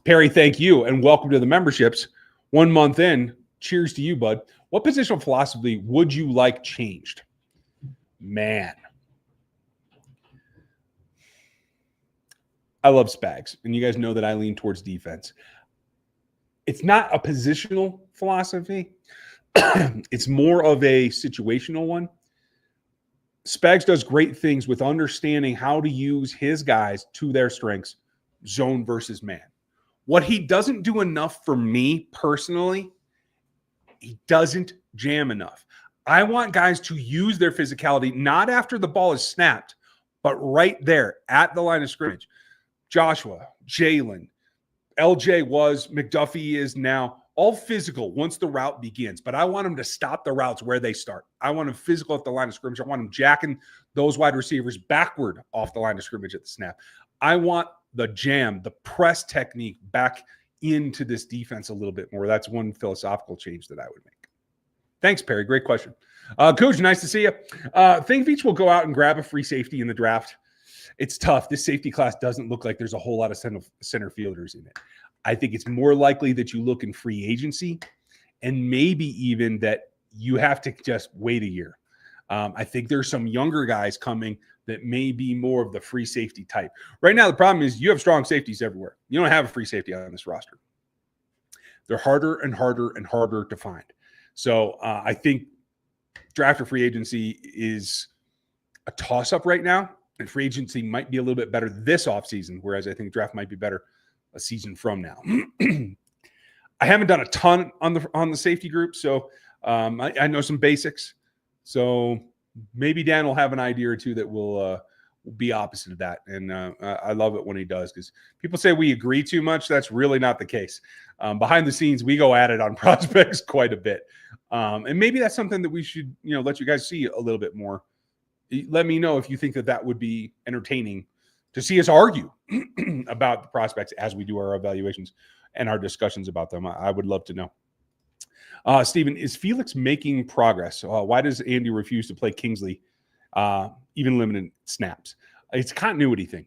Perry, thank you. And welcome to the memberships. 1 month in, cheers to you, bud. What positional philosophy would you like changed? Man. I love Spags, and you guys know that I lean towards defense. It's not a positional philosophy. It's more of a situational one. Spags does great things with understanding how to use his guys to their strengths, zone versus man. What he doesn't do enough for me personally, he doesn't jam enough. I want guys to use their physicality, not after the ball is snapped, but right there at the line of scrimmage. Joshua, Jalen, LJ was, McDuffie is now, all physical once the route begins. But I want them to stop the routes where they start. I want them physical at the line of scrimmage. I want them jacking those wide receivers backward off the line of scrimmage at the snap. I want the jam, the press technique back into this defense a little bit more. That's one philosophical change that I would make. Thanks, Perry. Great question. Coach, nice to see you. Think Beach will go out and grab a free safety in the draft. It's tough. This safety class doesn't look like there's a whole lot of center fielders in it. I think it's more likely that you look in free agency and maybe even that you have to just wait a year. I think there's some younger guys coming that may be more of the free safety type. Right now, the problem is you have strong safeties everywhere. You don't have a free safety on this roster. They're harder and harder and harder to find. So I think draft or free agency is a toss-up right now. And free agency might be a little bit better this offseason, whereas I think draft might be better a season from now. I haven't done a ton on the safety group, so I know some basics. So maybe Dan will have an idea or two that will be opposite of that. And I love it when he does, because people say we agree too much. That's really not the case. Behind the scenes, we go at it on prospects quite a bit. And maybe that's something that we should, let you guys see a little bit more. Let me know if you think that would be entertaining to see us argue about the prospects as we do our evaluations and our discussions about them. I would love to know. Stephen, is Felix making progress? Why does Andy refuse to play Kingsley, even limited snaps? It's a continuity thing.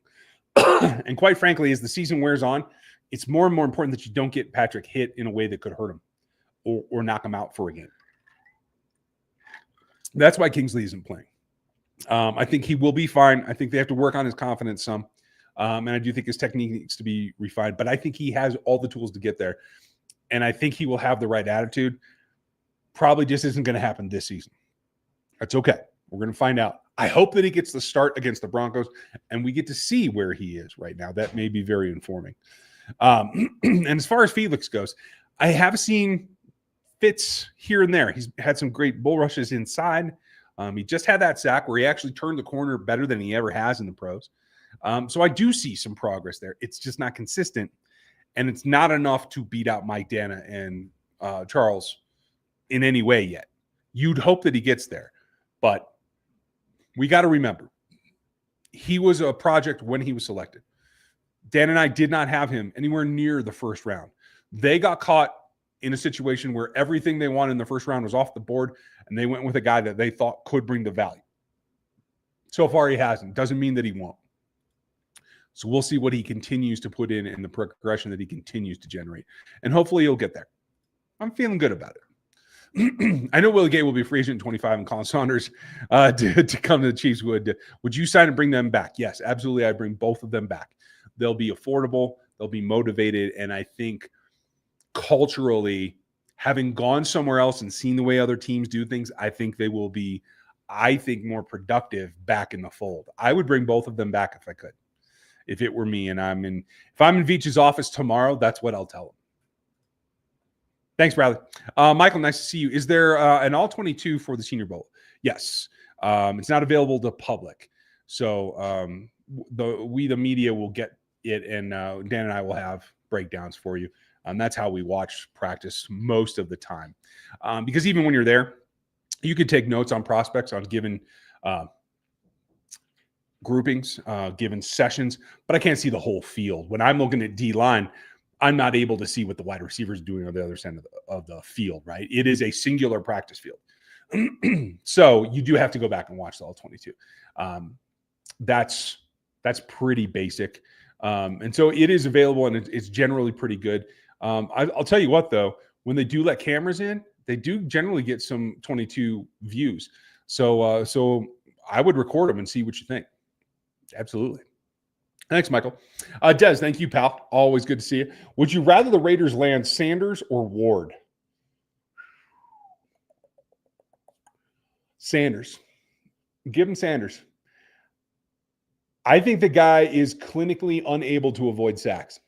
And quite frankly, as the season wears on, it's more and more important that you don't get Patrick hit in a way that could hurt him or knock him out for a game. That's why Kingsley isn't playing. I think he will be fine. I think they have to work on his confidence some. And I do think his technique needs to be refined. But I think he has all the tools to get there. And I think he will have the right attitude. Probably just isn't going to happen this season. That's okay. We're going to find out. I hope that he gets the start against the Broncos, and we get to see where he is right now. That may be very informing. And as far as Felix goes, I have seen fits here and there. He's had some great bull rushes inside. He just had that sack where he actually turned the corner better than he ever has in the pros. So I do see some progress there. It's just not consistent, and it's not enough to beat out Mike Dana and Charles in any way yet. You'd hope that he gets there, but we got to remember, he was a project when he was selected. Dan and I did not have him anywhere near the first round. They got caught in a situation where everything they wanted in the first round was off the board, and they went with a guy that they thought could bring the value. So far, he hasn't. Doesn't mean that he won't. So we'll see what he continues to put in the progression that he continues to generate. And hopefully he'll get there. I'm feeling good about it. I know Willie Gay will be free agent in 25 and Colin Saunders to come to the Chiefs. Would you sign and bring them back? Yes, absolutely. I bring both of them back. They'll be affordable. They'll be motivated. And I think culturally, having gone somewhere else and seen the way other teams do things, I think they will be, more productive back in the fold. I would bring both of them back if I could. If it were me and if I'm in Veach's office tomorrow, that's what I'll tell him. Thanks, Bradley. Michael, nice to see you. Is there an all-22 for the Senior Bowl? Yes. It's not available to public. So we, the media, will get it, and Dan and I will have breakdowns for you. That's how we watch practice most of the time. Because even when you're there, you could take notes on prospects, on given groupings, given sessions, but I can't see the whole field. When I'm looking at D-line, I'm not able to see what the wide receivers are doing on the other side of the field, right? It is a singular practice field. So you do have to go back and watch the all-22. That's pretty basic. And so it is available, and it's generally pretty good. I'll tell you what, though, when they do let cameras in, they do generally get some 22 views. So I would record them and see what you think. Absolutely. Thanks, Michael. Des, thank you, pal. Always good to see you. Would you rather the Raiders land Sanders or Ward? Sanders. Give him Sanders. I think the guy is clinically unable to avoid sacks.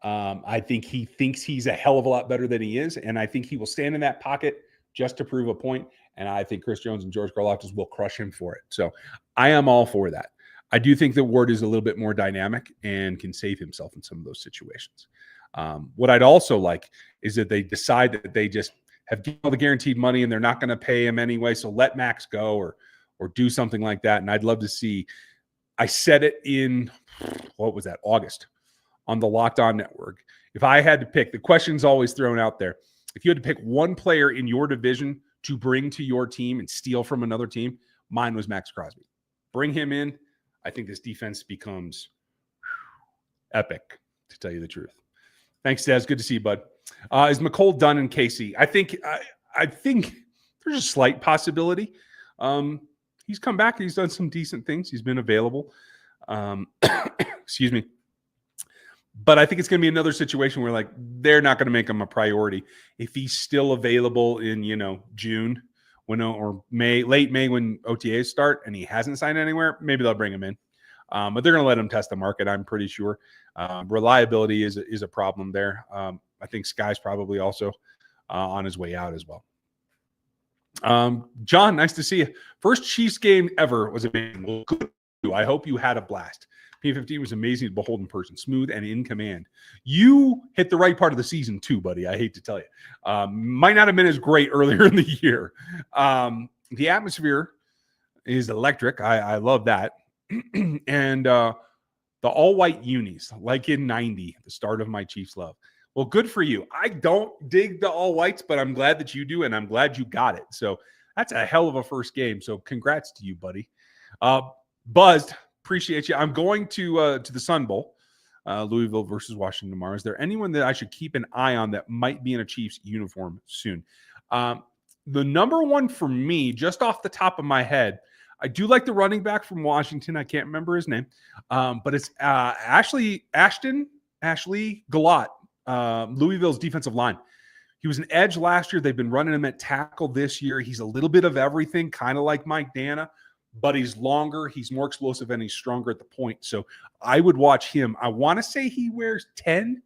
I think he thinks he's a hell of a lot better than he is, and I think he will stand in that pocket just to prove a point, and I think Chris Jones and George Karlaftis will crush him for it. So I am all for that. I do think that Ward is a little bit more dynamic and can save himself in some of those situations. What I'd also like is that they decide that they just have given all the guaranteed money and they're not going to pay him anyway, so let Max go or do something like that. And I'd love to see – I said it in – what was that? August on the Locked On Network. If I had to pick – the question's always thrown out there. If you had to pick one player in your division to bring to your team and steal from another team, mine was Max Crosby. Bring him in. I think this defense becomes epic, to tell you the truth. Thanks, Des. Good to see you, bud. Is McColl done in KC? I think there's a slight possibility. He's come back and he's done some decent things. He's been available. Excuse me. But I think it's going to be another situation where, like, they're not going to make him a priority. If he's still available in, June or May, late May when OTAs start and he hasn't signed anywhere, maybe they'll bring him in. But they're going to let him test the market, I'm pretty sure. Reliability is a problem there. I think Sky's probably also on his way out as well. John, nice to see you. First Chiefs game ever was amazing. Well, good. I hope you had a blast. P15 was amazing to behold in person, smooth and in command. You hit the right part of the season too, buddy. I hate to tell you. Might not have been as great earlier in the year. The atmosphere is electric. I love that. And the all-white unis, like in 90, the start of my Chiefs love. Well, good for you. I don't dig the all-whites, but I'm glad that you do, and I'm glad you got it. So that's a hell of a first game. So congrats to you, buddy. Buzzed. Appreciate you. I'm going to the Sun Bowl, Louisville versus Washington tomorrow. Is there anyone that I should keep an eye on that might be in a Chiefs uniform soon? The number one for me, just off the top of my head, I do like the running back from Washington. I can't remember his name, but it's Ashley Galot, Louisville's defensive line. He was an edge last year. They've been running him at tackle this year. He's a little bit of everything, kind of like Mike Dana, but he's longer, he's more explosive, and he's stronger at the point. So I would watch him. I want to say he wears 10,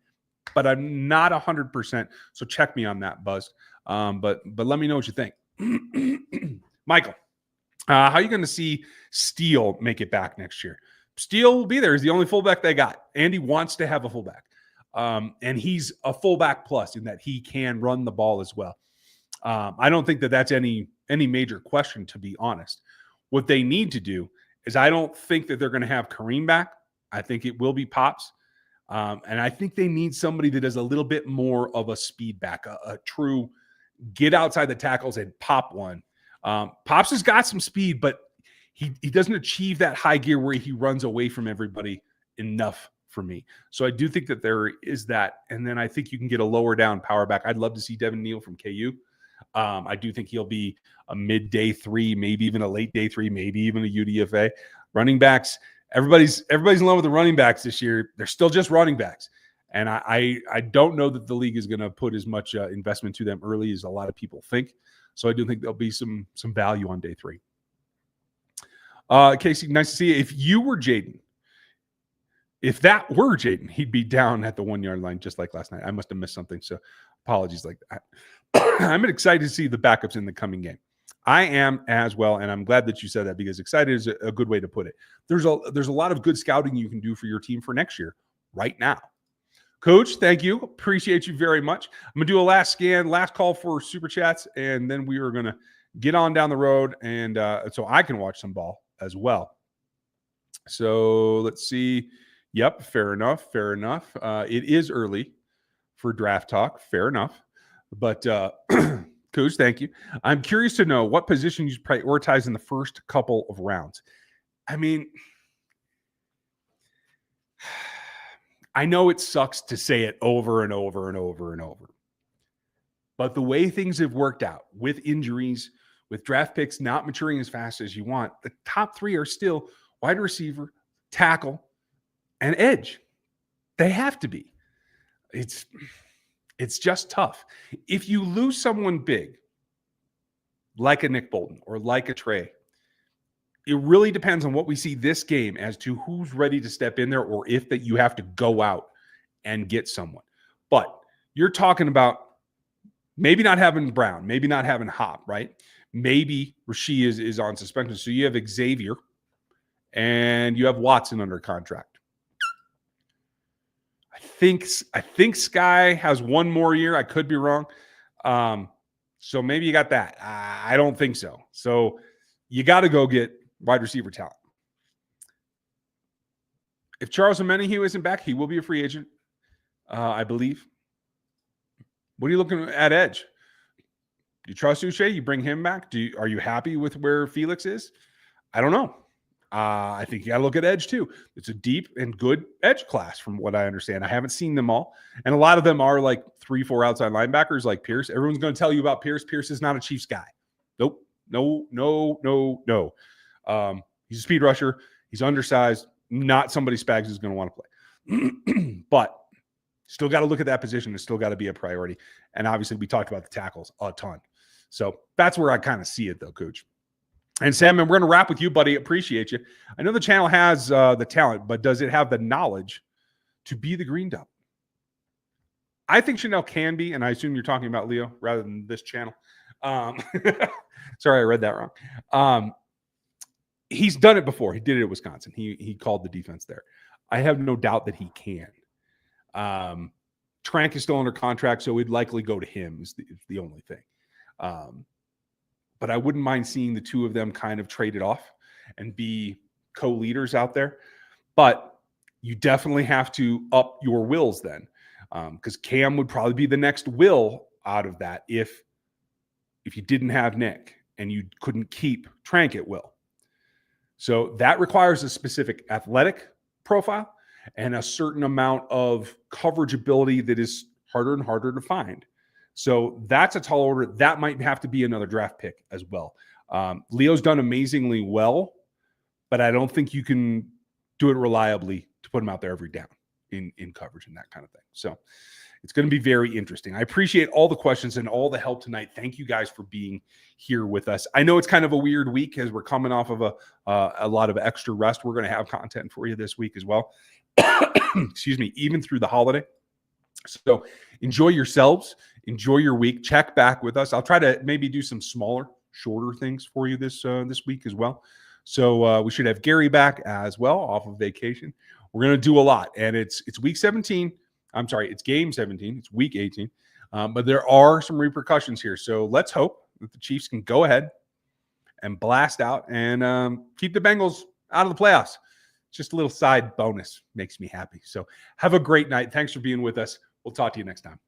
but I'm not 100%. So check me on that, Buzz. But let me know what you think. Michael, how are you going to see Steele make it back next year? Steele will be there. He's the only fullback they got. Andy wants to have a fullback. And he's a fullback plus in that he can run the ball as well. I don't think that that's any major question, to be honest. What they need to do is, I don't think that they're going to have Kareem back. I think it will be Pops. And I think they need somebody that is a little bit more of a speed back, a true get outside the tackles and pop one. Pops has got some speed, but he doesn't achieve that high gear where he runs away from everybody enough for me. So I do think that there is that. And then I think you can get a lower down power back. I'd love to see Devin Neal from KU. I do think he'll be a mid-day 3, maybe even a late day 3, maybe even a UDFA. Running backs, everybody's in love with the running backs this year. They're still just running backs. And I don't know that the league is going to put as much investment to them early as a lot of people think. So I do think there'll be some value on day 3. Casey, nice to see you. If you were Jaden, if that were Jaden, he'd be down at the 1-yard line just like last night. I must have missed something, so apologies like that. I'm excited to see the backups in the coming game. I am as well, and I'm glad that you said that because excited is a good way to put it. There's a lot of good scouting you can do for your team for next year right now. Coach, thank you. Appreciate you very much. I'm going to do a last call for Super Chats, and then we are going to get on down the road, and so I can watch some ball as well. So let's see. Yep, fair enough. It is early for draft talk. Fair enough. But, Coach, thank you. I'm curious to know what position you prioritize in the first couple of rounds. I mean, I know it sucks to say it over and over and over and over. But the way things have worked out with injuries, with draft picks not maturing as fast as you want, the top 3 are still wide receiver, tackle, and edge. They have to be. It's just tough. If you lose someone big, like a Nick Bolton or like a Trey, it really depends on what we see this game as to who's ready to step in there or if that you have to go out and get someone. But you're talking about maybe not having Brown, maybe not having Hop, right? Maybe Rasheed is on suspension. So you have Xavier and you have Watson under contract. I think Sky has one more year. I could be wrong. So maybe you got that. I don't think so. So you got to go get wide receiver talent. If Charles Omenihu isn't back, he will be a free agent, I believe. What are you looking at edge? Do you trust Uche? You bring him back? Are you happy with where Felix is? I don't know. I think you got to look at edge too. It's a deep and good edge class from what I understand. I haven't seen them all. And a lot of them are like 3-4 outside linebackers like Pierce. Everyone's going to tell you about Pierce. Pierce is not a Chiefs guy. Nope. No. He's a speed rusher. He's undersized. Not somebody Spags is going to want to play. But still got to look at that position. It's still got to be a priority. And obviously we talked about the tackles a ton. So that's where I kind of see it though, Coach. And Sam, and we're going to wrap with you, buddy. Appreciate you. I know the channel has the talent, but does it have the knowledge to be the green dot? I think Chanel can be, and I assume you're talking about Leo rather than this channel. Sorry, I read that wrong. He's done it before. He did it at Wisconsin. He called the defense there. I have no doubt that he can. Trank is still under contract, so we'd likely go to him is the only thing. But I wouldn't mind seeing the two of them kind of trade it off and be co-leaders out there. But you definitely have to up your wills then, because Cam would probably be the next will out of that if you didn't have Nick and you couldn't keep Trank at will. So that requires a specific athletic profile and a certain amount of coverage ability that is harder and harder to find. So that's a tall order. That might have to be another draft pick as well. Leo's done amazingly well, but I don't think you can do it reliably to put him out there every down in coverage and that kind of thing. So it's going to be very interesting. I appreciate all the questions and all the help tonight. Thank you guys for being here with us. I know it's kind of a weird week as we're coming off of a lot of extra rest. We're going to have content for you this week as well. Excuse me, even through the holiday. So enjoy yourselves. Enjoy your week. Check back with us. I'll try to maybe do some smaller, shorter things for you this week as well. So we should have Gary back as well off of vacation. We're going to do a lot, and it's week 17. I'm sorry, it's game 17. It's week 18. But there are some repercussions here. So let's hope that the Chiefs can go ahead and blast out and keep the Bengals out of the playoffs. just a little side bonus makes me happy. So have a great night. Thanks for being with us. We'll talk to you next time.